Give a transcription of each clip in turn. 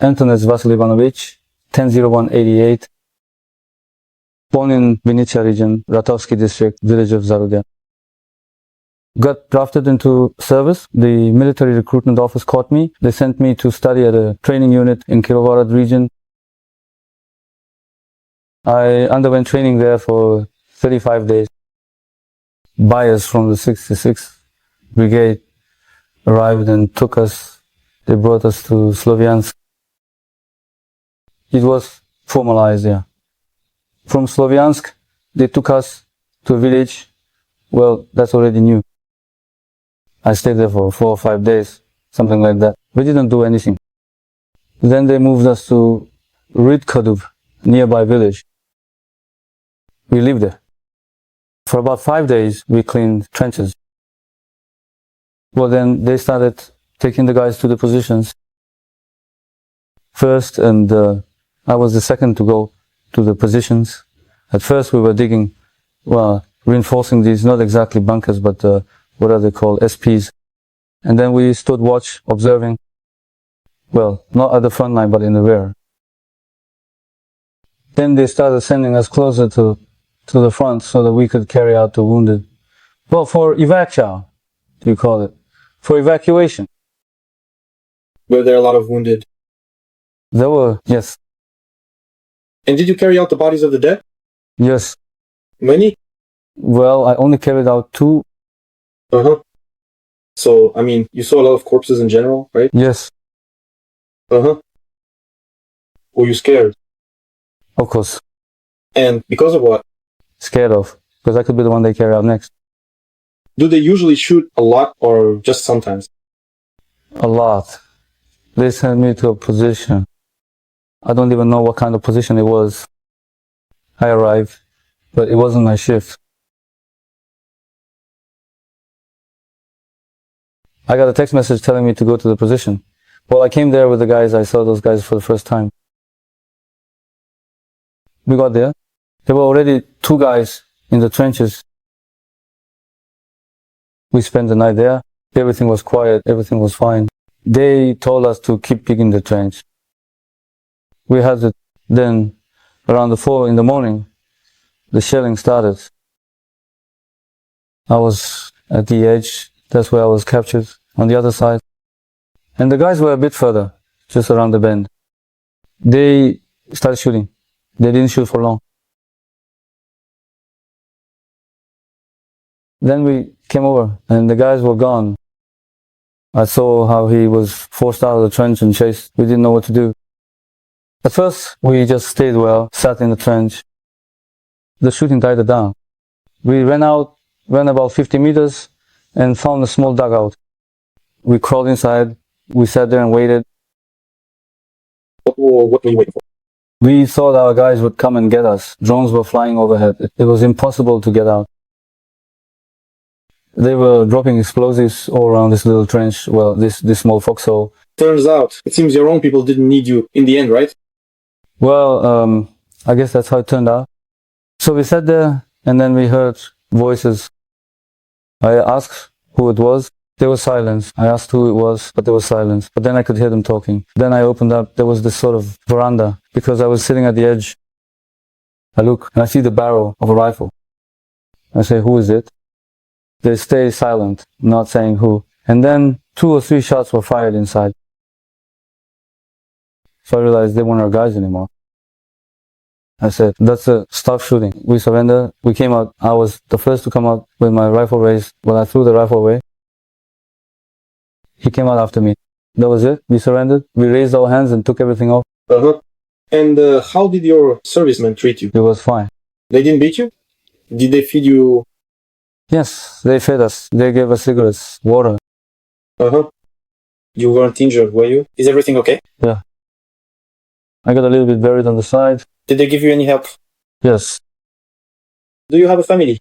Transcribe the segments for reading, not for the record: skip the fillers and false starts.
Antonis Vasil Ivanovich, 100188, born in Vinnytsia region, Ratovsky district, village of Zarudya. Got drafted into service. The military recruitment office caught me. They sent me to study at a training unit in Kirovarad region. I underwent training there for 35 days. Buyers from the 66th Brigade arrived and took us. They brought us to Sloviansk. It was formalized, yeah. From Sloviansk, they took us to a village. Well, that's already new. I stayed there for 4 or 5 days, something like that. We didn't do anything. Then they moved us to Ridkodub, nearby village. We lived there. For about 5 days, we cleaned trenches. Well, then they started taking the guys to the positions first, and I was the second to go to the positions. At first, we were digging, well, reinforcing these, not exactly bunkers, but what are they called, SPs. And then we stood watch, observing, well, not at the front line, but in the rear. Then they started sending us closer to the front so that we could carry out the wounded. Well, for evac, you call it, for evacuation. Were there a lot of wounded? There were, yes. And did you carry out the bodies of the dead? Yes. Many? Well, I only carried out 2. Uh-huh. So, I mean, you saw a lot of corpses in general, right? Yes. Uh-huh. Were you scared? Of course. And because of what? Scared of, because I could be the one they carry out next. Do they usually shoot a lot or just sometimes? A lot. They sent me to a position. I don't even know what kind of position it was. I arrived, but it wasn't my shift. I got a text message telling me to go to the position. Well, I came there with the guys. I saw those guys for the first time. We got there. There were already 2 guys in the trenches. We spent the night there. Everything was quiet. Everything was fine. They told us to keep digging the trench. We had it. Then, around 4 in the morning, the shelling started. I was at the edge. That's where I was captured, on the other side. And the guys were a bit further, just around the bend. They started shooting. They didn't shoot for long. Then we came over, and the guys were gone. I saw how he was forced out of the trench and chased. We didn't know what to do. At first, we just stayed well, sat in the trench. The shooting died down. We ran about 50 meters, and found a small dugout. We crawled inside. We sat there and waited. What were you waiting for? We thought our guys would come and get us. Drones were flying overhead. It was impossible to get out. They were dropping explosives all around this little trench, well, this small foxhole. Turns out, it seems your own people didn't need you in the end, right? Well, I guess that's how it turned out. So we sat there, and then we heard voices. I asked who it was. There was silence. I asked who it was, but there was silence. But then I could hear them talking. Then I opened up. There was this sort of veranda, because I was sitting at the edge. I look, and I see the barrel of a rifle. I say, who is it? They stay silent, not saying who. And then 2 or 3 shots were fired inside. So I realized they weren't our guys anymore. I said, stop shooting. We surrender. We came out. I was the first to come out with my rifle raised. When I threw the rifle away, he came out after me. That was it. We surrendered. We raised our hands and took everything off. Uh-huh. And how did your servicemen treat you? It was fine. They didn't beat you? Did they feed you? Yes, they fed us. They gave us cigarettes, water. Uh-huh. You weren't injured, were you? Is everything okay? Yeah. I got a little bit buried on the side. Did they give you any help? Yes. Do you have a family?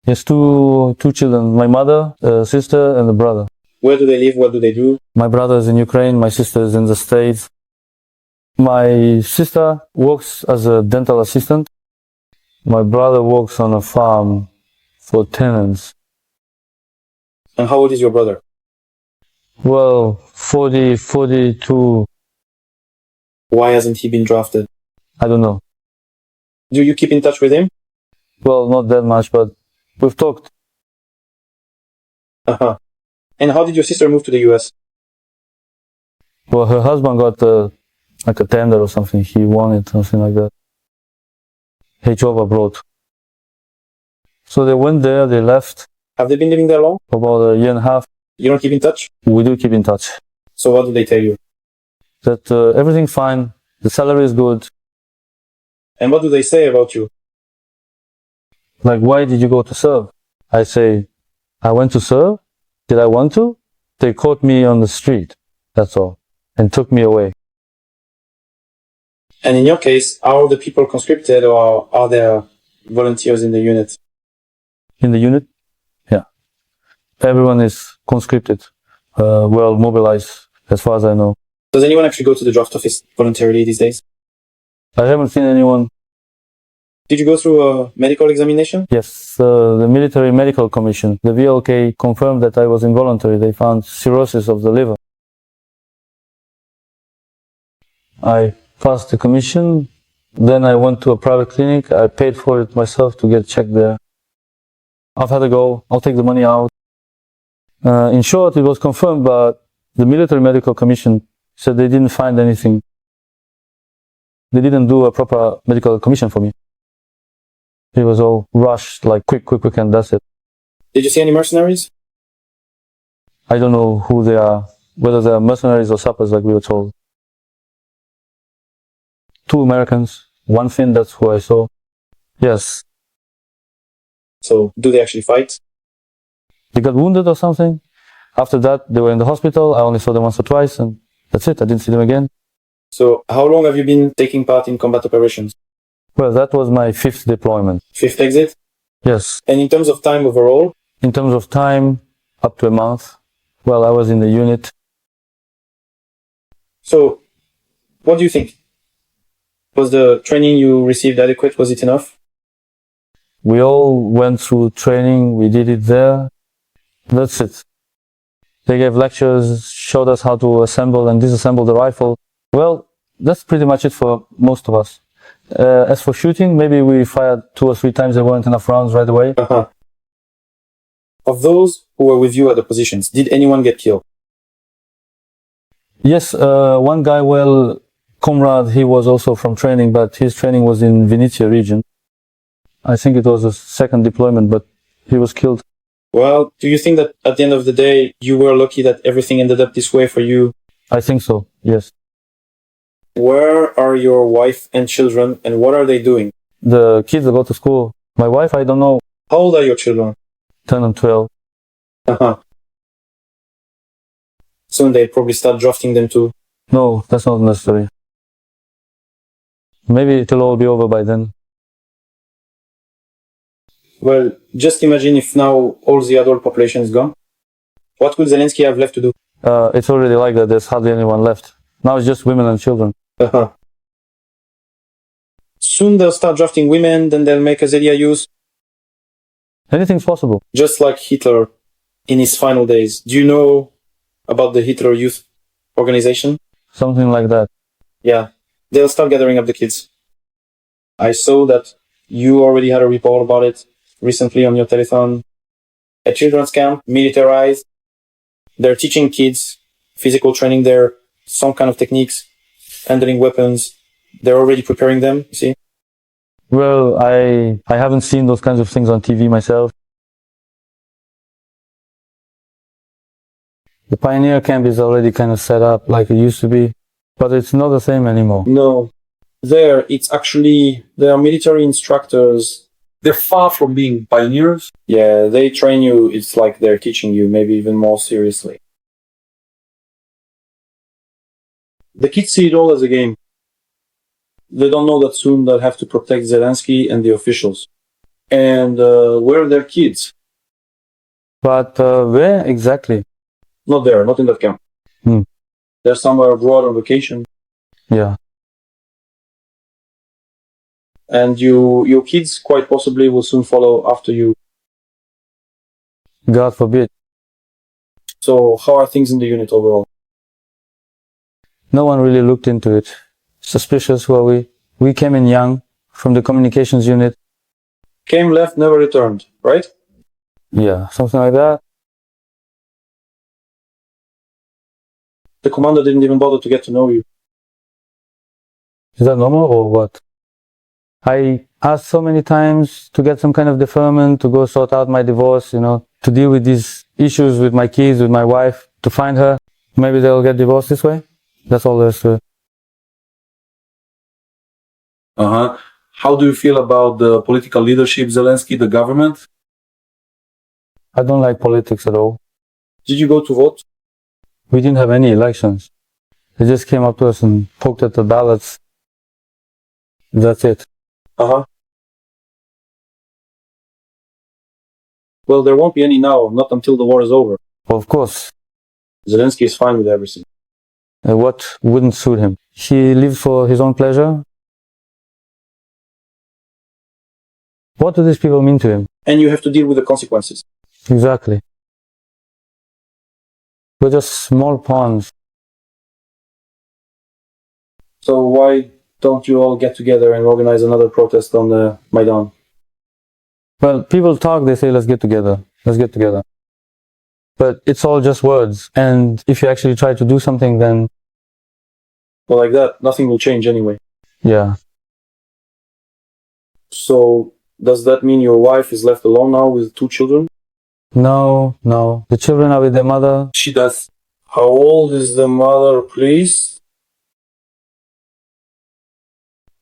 Yes, two children. My mother, a sister, and a brother. Where do they live? What do they do? My brother is in Ukraine. My sister is in the States. My sister works as a dental assistant. My brother works on a farm for tenants. And how old is your brother? Well, 42. Why hasn't he been drafted? I don't know. Do you keep in touch with him? Well, not that much, but we've talked. Uh-huh. And how did your sister move to the US? Well, her husband got like a tender or something. He won it, something like that. He drove abroad. So they went there, they left Have they been living there long? for about a year and a half. You don't keep in touch? We do keep in touch. So what do they tell you? That everything's fine, the salary is good. And what do they say about you? Like, why did you go to serve? I say, I went to serve. Did I want to? They caught me on the street. That's all. And took me away. And in your case, are the people conscripted or are there volunteers in the unit? In the unit? Yeah. Everyone is conscripted. Well mobilized, as far as I know. Does anyone actually go to the draft office voluntarily these days? I haven't seen anyone. Did you go through a medical examination? Yes, the Military Medical Commission, the VLK, confirmed that I was involuntary. They found cirrhosis of the liver. I passed the commission. Then I went to a private clinic. I paid for it myself to get checked there. I've had a go. I'll take the money out. In short, it was confirmed, but the Military Medical Commission said they didn't find anything. They didn't do a proper medical commission for me. It was all rushed, like quick, and that's it. Did you see any mercenaries? I don't know who they are, whether they are mercenaries or sappers, like we were told. 2 Americans, 1 Finn, that's who I saw. Yes. So, do they actually fight? They got wounded or something. After that, they were in the hospital. I only saw them once or twice, and that's it. I didn't see them again. So, how long have you been taking part in combat operations? Well, that was my 5th deployment. 5th exit? Yes. And in terms of time overall? In terms of time, up to a month. Well, I was in the unit. So, what do you think? Was the training you received adequate? Was it enough? We all went through training. We did it there. That's it. They gave lectures, showed us how to assemble and disassemble the rifle. Well, that's pretty much it for most of us. As for shooting, maybe we fired 2 or 3 times. There weren't enough rounds right away. Uh-huh. Of those who were with you at the positions, did anyone get killed? Yes, one guy, well, comrade, he was also from training, but his training was in Venetia region. I think it was a 2nd deployment, but he was killed. Well, do you think that at the end of the day, you were lucky that everything ended up this way for you? I think so, yes. Where are your wife and children, and what are they doing? The kids that go to school. My wife, I don't know. How old are your children? 10 and 12. Uh-huh. Soon they'll probably start drafting them too. No, that's not necessary. Maybe it'll all be over by then. Well, just imagine if now all the adult population is gone. What would Zelensky have left to do? It's already like that. There's hardly anyone left. Now it's just women and children. Uh-huh. Soon they'll start drafting women, then they'll make Azelia youth. Anything's possible. Just like Hitler in his final days. Do you know about the Hitler Youth Organization? Something like that. Yeah, they'll start gathering up the kids. I saw that you already had a report about it recently on your telethon. A children's camp, militarized. They're teaching kids physical training there, some kind of techniques, handling weapons. They're already preparing them, you see? Well, I haven't seen those kinds of things on TV myself. The pioneer camp is already kind of set up like it used to be, but it's not the same anymore. No. There, it's actually, they are military instructors. They're far from being pioneers. Yeah, they train you. It's like they're teaching you, maybe even more seriously. The kids see it all as a game. They don't know that soon they'll have to protect Zelensky and the officials. And where are their kids? But where exactly? Not there, not in that camp. They're somewhere abroad on vacation. Yeah. And your kids quite possibly will soon follow after you. God forbid. So how are things in the unit overall? No one really looked into it. suspicious. Well, we came in young from the communications unit. Came, left, never returned, right? Yeah, something like that. The commander didn't even bother to get to know you. Is that normal or what? I asked so many times to get some kind of deferment, to go sort out my divorce, to deal with these issues with my kids, with my wife, to find her. Maybe they'll get divorced this way. That's all there is to it. How do you feel about the political leadership, Zelensky, the government? I don't like politics at all. Did you go to vote? We didn't have any elections. They just came up to us and poked at the ballots. That's it. Well, there won't be any now, not until the war is over. Well, of course. Zelensky is fine with everything. What wouldn't suit him? He lives for his own pleasure. What do these people mean to him? And you have to deal with the consequences. Exactly. We're just small pawns. So why don't you all get together and organize another protest on the Maidan? Well, people talk, they say, let's get together. Let's get together. But it's all just words. And if you actually try to do something, then... Well, like that, nothing will change anyway. Yeah. So, does that mean your wife is left alone now with 2 children? No. The children are with their mother. She does. How old is the mother, please?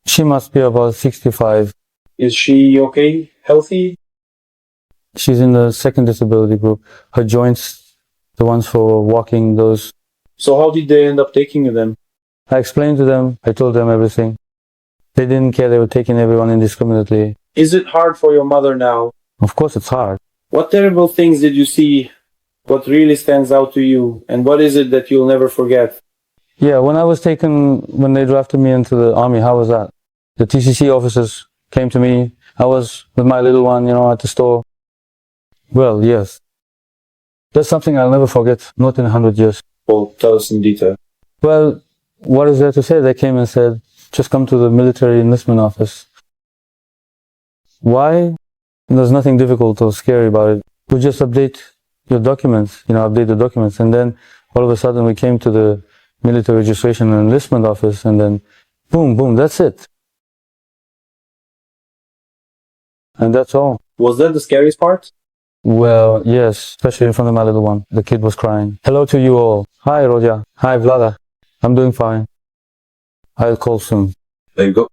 She must be about 65. Is she okay? Healthy? She's in the second disability group. Her joints, the ones for walking, those... So how did they end up taking you then? I explained to them, I told them everything. They didn't care, they were taking everyone indiscriminately. Is it hard for your mother now? Of course it's hard. What terrible things did you see? What really stands out to you? And what is it that you'll never forget? Yeah, when they drafted me into the army, how was that? The TCC officers came to me. I was with my little one, at the store. Well, yes. That's something I'll never forget, not in 100 years. Well, tell us in detail. Well, what is there to say? They came and said, just come to the military enlistment office. Why? There's nothing difficult or scary about it. We just update your documents, update the documents. And then all of a sudden we came to the military registration and enlistment office, and then boom, that's it. And that's all. Was that the scariest part? Well, yes, especially in front of my little one. The kid was crying. Hello to you all. Hi, Rodia. Hi, Vlada. I'm doing fine. I'll call soon. There you go.